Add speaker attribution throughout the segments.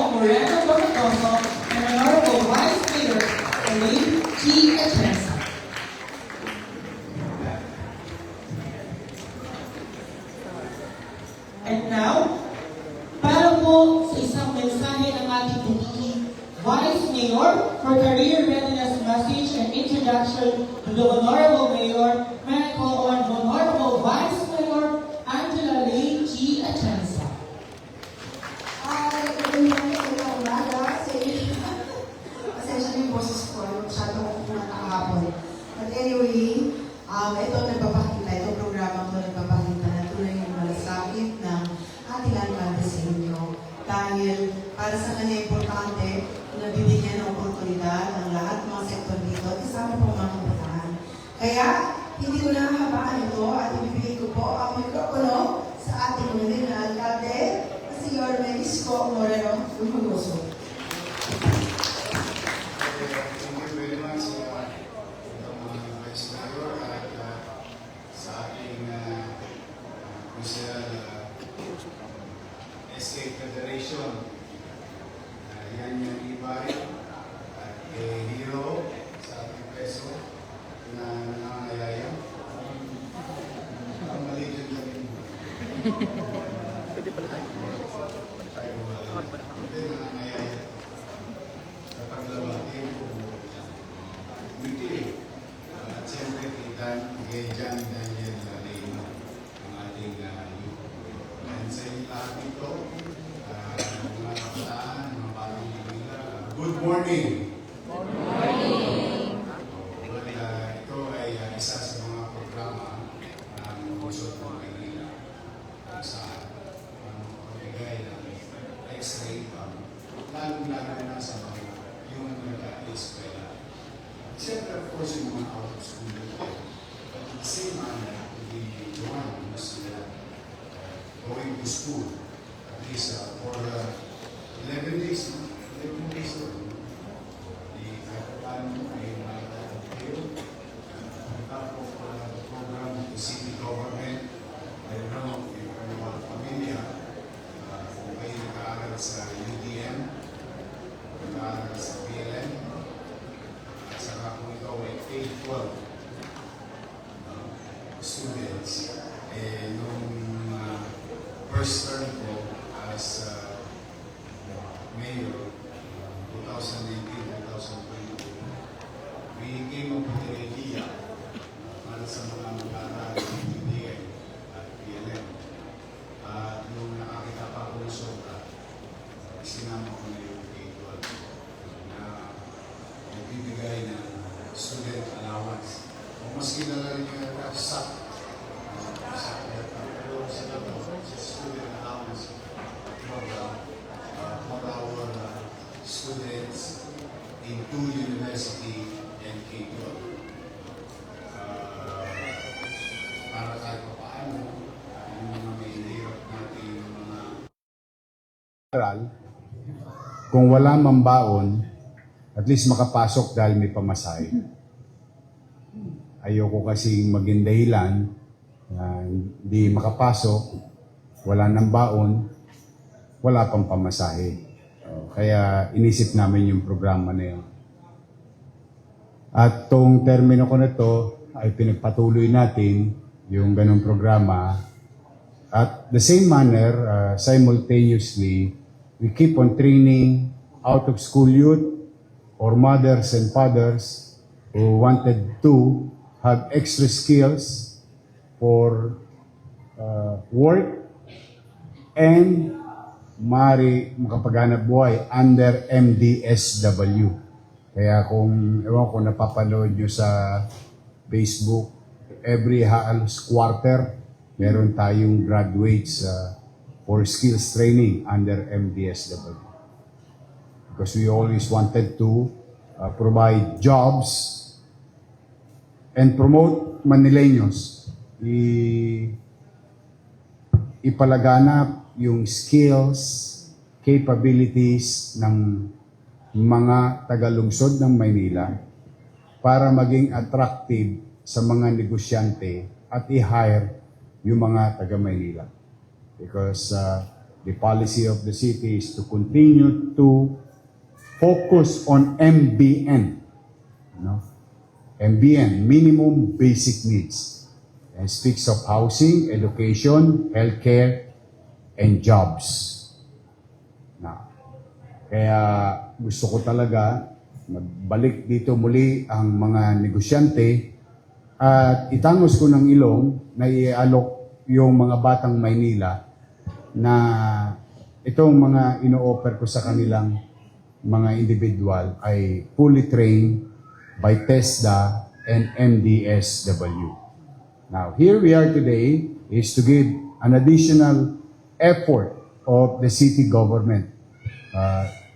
Speaker 1: Moreno Bortoso and Honorable Vice Mayor Elaine G. Atienza. And now, para po sa isang mensahe ng ating pagiging Vice Mayor for Career Readiness Message and Introduction to the Honorable Mayor, may I call on Honorable Vice Mayor Angela Elaine G. Atienza.
Speaker 2: Magandang umaga sa inyo. Pasensya na yung boses ko, masyado ko kung nakahapon. But anyway, ito nagpapakita, itong programa ko nagpapakita na tunay yung malasakit ng ating alcalde sa inyo. Dahil para sa kanya importante, nabibigyan ng oportunidad ng lahat ng mga sektor dito, kasama po mga kabataan. Kaya, hindi ko nakakabaan ito at ibibigay ko po ang mikropono sa ating mga na alcalde, si Yorme Isko Moreno Lumanoso.
Speaker 3: Thank you very much mga Vice Mayor at sa ating Official SK Federation. Yan yung iba at hero sa ating peso na nangangayaya. Ang mali dyan kami.
Speaker 4: Pwede pala tayo.
Speaker 3: Hindi nangangayaya. Sa paglabati ko, wiki. At siyempre kay Jan Daniel Leyno, ang ating youth. And sa lahat ito, mga kabataan, mga batang Manila, good morning! Good morning! Ito ay isa sa mga programa ng Lungsod ng Manila kung saan magbigay ng extra income, lalong-lalo na sa mga yung nag-eskwela. Siyempre, of course, yung mga out of school but at the same manner, the one who's going to school at least for 11 days, no? 11 days no? The plan ay kayo. On top of the program of the city government, I don't know if yung mga pamilya, kung kayo nag-aaral sa UDM, nag-aaral sa PLN, at saka kung ikaw ay K-12 students, nung first term ko as mayor, 2019-2022, we came up with an idea para sa mga mag-aaral ng UDM at PLN. At nung nakakita pa ako ng sobra, sinama ko na yung K-12 na nagbibigay ng student allowance. O mas kilala rin yung SAP. Pero sila po, student allowance program for our students in 2 university and K-12. Para kahit pa paano, yung mga may hirap natin, yung mga
Speaker 5: kung wala mang baon, at least makapasok dahil may pamasahe. Ayoko kasi maging dahilan na hindi makapasok, wala nang baon, wala pang pamasahe. Kaya inisip namin yung programa na yun. At tong termino ko na to ay pinagpatuloy natin yung ganong programa. At the same manner, simultaneously, we keep on training out-of-school youth or mothers and fathers who wanted to have extra skills for work and makapaghanap buhay under MDSW. Kaya kung, ewan ko, napapanood nyo sa Facebook, every halos quarter, meron tayong graduates for skills training under MDSW. Because we always wanted to provide jobs and promote Manileños. Ipalaganap yung skills, capabilities ng mga tagalungsod ng Maynila para maging attractive sa mga negosyante at i-hire yung mga taga-Maynila. Because the policy of the city is to continue to focus on MBN. No? MBN, minimum basic needs. And speaks of housing, education, healthcare, and jobs. Now, kaya gusto ko talaga magbalik dito muli ang mga negosyante at itangos ko ng ilong na i-alok yung mga batang Maynila na itong mga ino-offer ko sa kanilang mga individual ay fully trained by TESDA and MDSW. Now, here we are today is to give an additional effort of the city government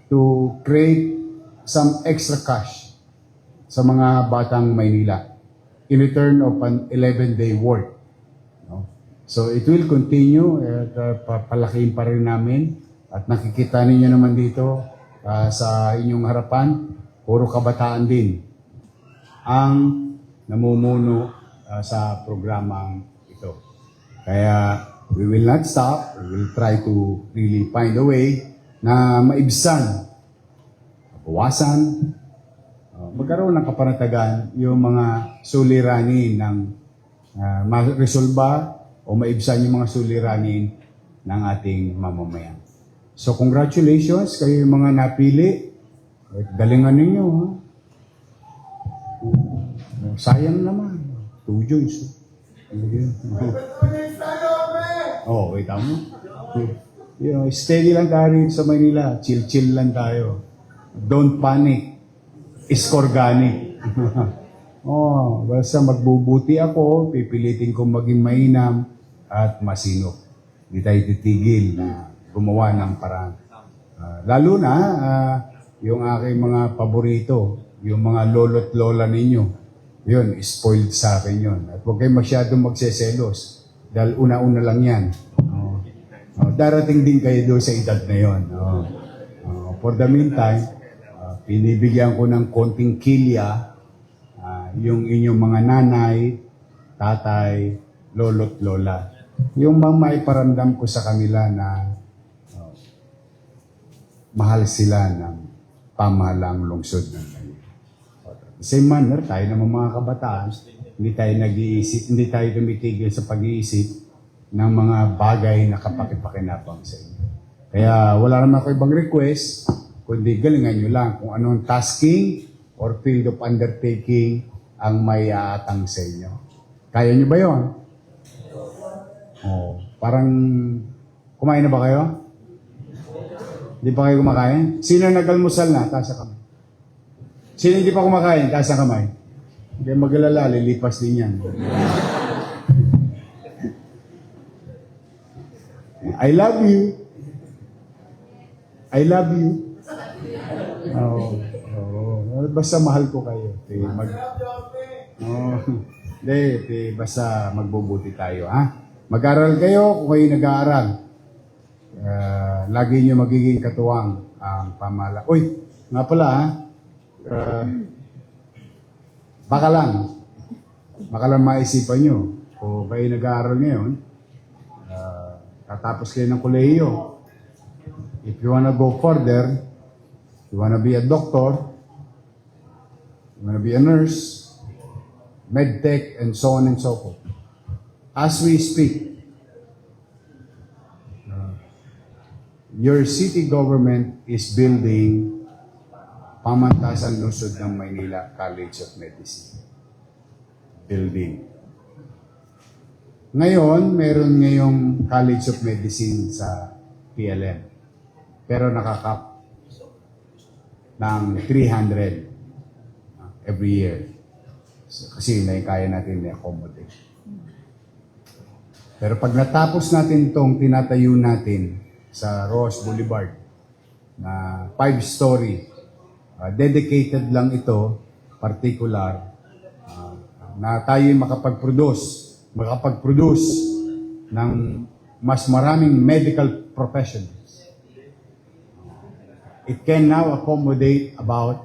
Speaker 5: to create some extra cash sa mga batang Maynila in return of an 11-day work. No? So it will continue at papalakihin pa rin namin at nakikita ninyo naman dito sa inyong harapan, puro kabataan din ang namumuno sa programang ito. Kaya we will not stop. We will try to really find a way na maibsan, bawasan, magkaroon ng kapanatagan yung mga suliranin ng ma-resolba o maibsan yung mga suliranin ng ating mamamayan. So congratulations kayo yung mga napili. Galingan ninyo. Ha? Sayang naman. 2 joints. Oh, wait mo. Steady lang tayo sa Manila. Chill-chill lang tayo. Don't panic. It's organic. Basta magbubuti ako, pipilitin kong maging mainam at masinop. Hindi tayo titigil na gumawa ng paraan. Lalo na, yung aking mga paborito, yung mga lolo't lola ninyo, yun, spoiled sa akin yun. At huwag kayo masyadong magseselos. Dahil una-una lang yan. Darating din kayo doon sa edad na yun. For the meantime, pinibigyan ko ng konting kilya yung inyong mga nanay, tatay, lolo't lola. Yung maiparamdam ko sa kanila na mahal sila ng pamahalang lungsod ng Manila. Same manner, tayo naman mga kabataan, hindi tayo nag-iisip, hindi tayo tumitigil sa pag-iisip ng mga bagay na kapakipakinabang sa inyo. Kaya wala naman ako ibang request, kundi galingan nyo lang kung anong tasking or field of undertaking ang may aatang sa inyo. Kaya nyo ba yun? Parang kumain na ba kayo? Hindi pa kayo kumakain? Sino nag-almusal na? Taas ang kamay. Sino hindi pa kumakain? Taas ang kamay. Hindi mag-alala, lilipas din yan. I love you. I love you. Basta mahal ko kayo. Basta magbubuti tayo. Ha? Mag-aral kayo kung kayo nag-aaral. Lagi nyo magiging katuwang ang pamala. Uy, nga pala ha. Baka lang maisipan nyo. Kung kayo nag-aaral ngayon, tatapos kayo ng kolehiyo. If you wanna go further, you wanna be a doctor, you wanna be a nurse, medtech, and so on and so forth. As we speak, your city government is building Pamantasan Lungsod ng Maynila College of Medicine. Building. Ngayon, meron ngayong College of Medicine sa PLM. Pero nakakap ng 300 every year. Kasi kaya natin i-accommodate. Pero pag natapos natin itong tinatayo natin sa Ross Boulevard na 5-story, dedicated lang ito, particular, na tayo makapag-produce ng mas maraming medical professionals. It can now accommodate about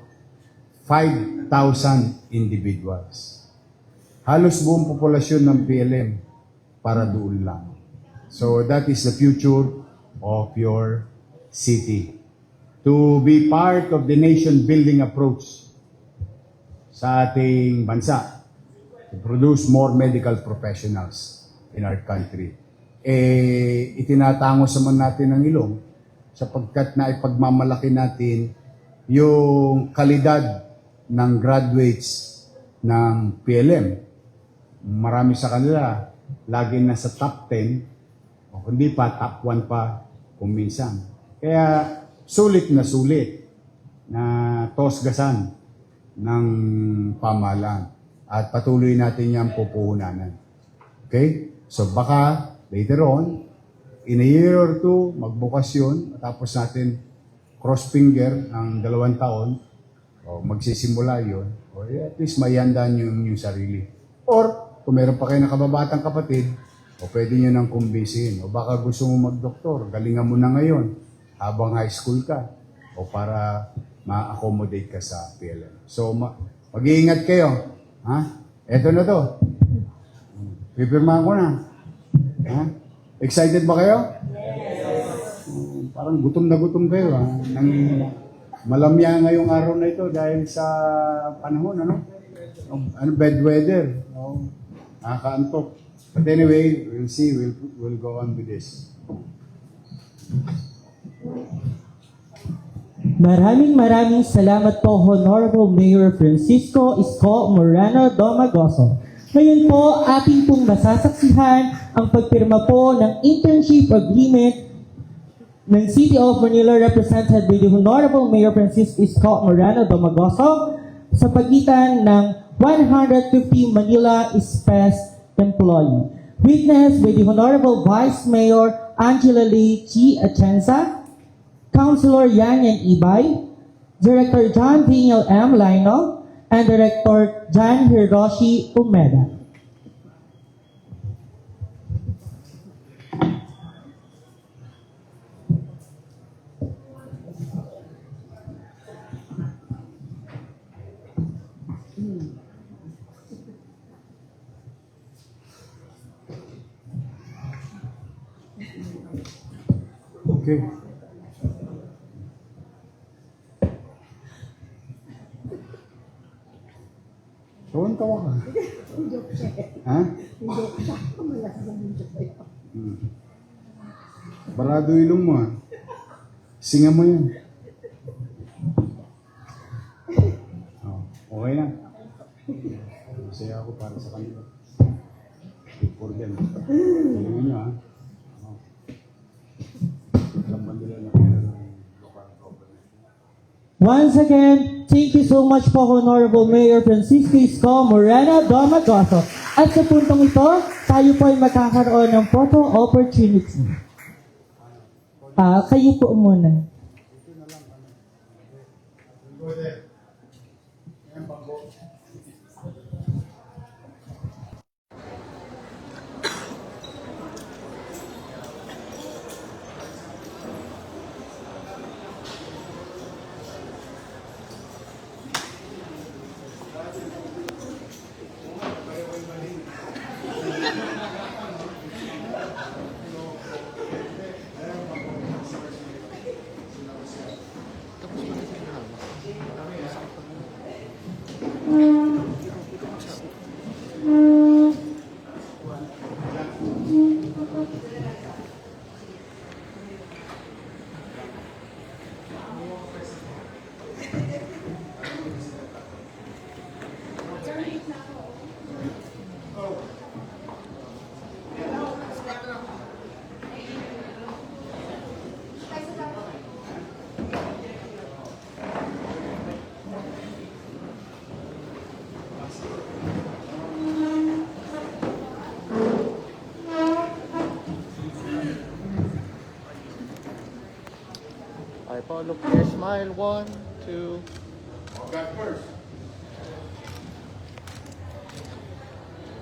Speaker 5: 5,000 individuals. Halos buong populasyon ng PLM para doon lang. So that is the future of your city. To be part of the nation-building approach sa ating bansa. To produce more medical professionals in our country. Itinatangos naman natin ang ilong sapagkat na ipagmamalaki natin yung kalidad ng graduates ng PLM. Marami sa kanila, lagi nasa top 10, o kundi pa, top 1 pa, kung minsan. Kaya, sulit na tosgasan ng pamahalaan. At patuloy natin yung pupuhunanan. Okay? So, baka, later on, in a year or two, magbukas yun, matapos natin cross finger ng 2 taon, o magsisimula yun, o at least mayandaan yung sarili. Or, kung meron pa kayo na kababatang kapatid, o pwede nyo nang kumbisiin. O baka gusto mo mag-doktor, galingan mo na ngayon, habang high school ka, o para ma-accommodate ka sa PLM. So, mag-iingat kayo. Ha? Eto na to. Pipirmahan ko na. Ha? Excited ba kayo? Yes. Parang gutom na gutom kayo. Ha? Malamya ngayong araw na ito dahil sa panahon, bad weather. Nakakaantok. But anyway, we'll see. We'll go on with this.
Speaker 1: Maraming salamat po, Honorable Mayor Francisco Isko Moreno Domagoso. Ngayon po, ating pong masasaksihan ang pagpirma po ng internship agreement ng City of Manila represented by the Honorable Mayor Francisco Isko Moreno Domagoso sa pagitan ng 150 Manila Express employee. Witnessed by the Honorable Vice Mayor Angela Lee G. Atienza, Councilor Yan Ibay, Director John Daniel M. Lino, and Director John Hiroshi Umeda.
Speaker 5: Okay. Tawa ka. Ha? Barado ilong mo, ha? Singa mo yan. Oh, okay na. Masaya ako para sa kanila. For them. Ilongin nyo, ha?
Speaker 1: Once again, thank you so much po, Honorable Mayor Francisco Isko Moreno Domagoso. At sa puntong ito, tayo po ay magkakaroon ng photo opportunity. Kayo po muna.
Speaker 4: I follow clear smile. 1, 2.
Speaker 3: Got first.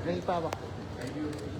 Speaker 4: Ready pa ba?
Speaker 3: Thank you.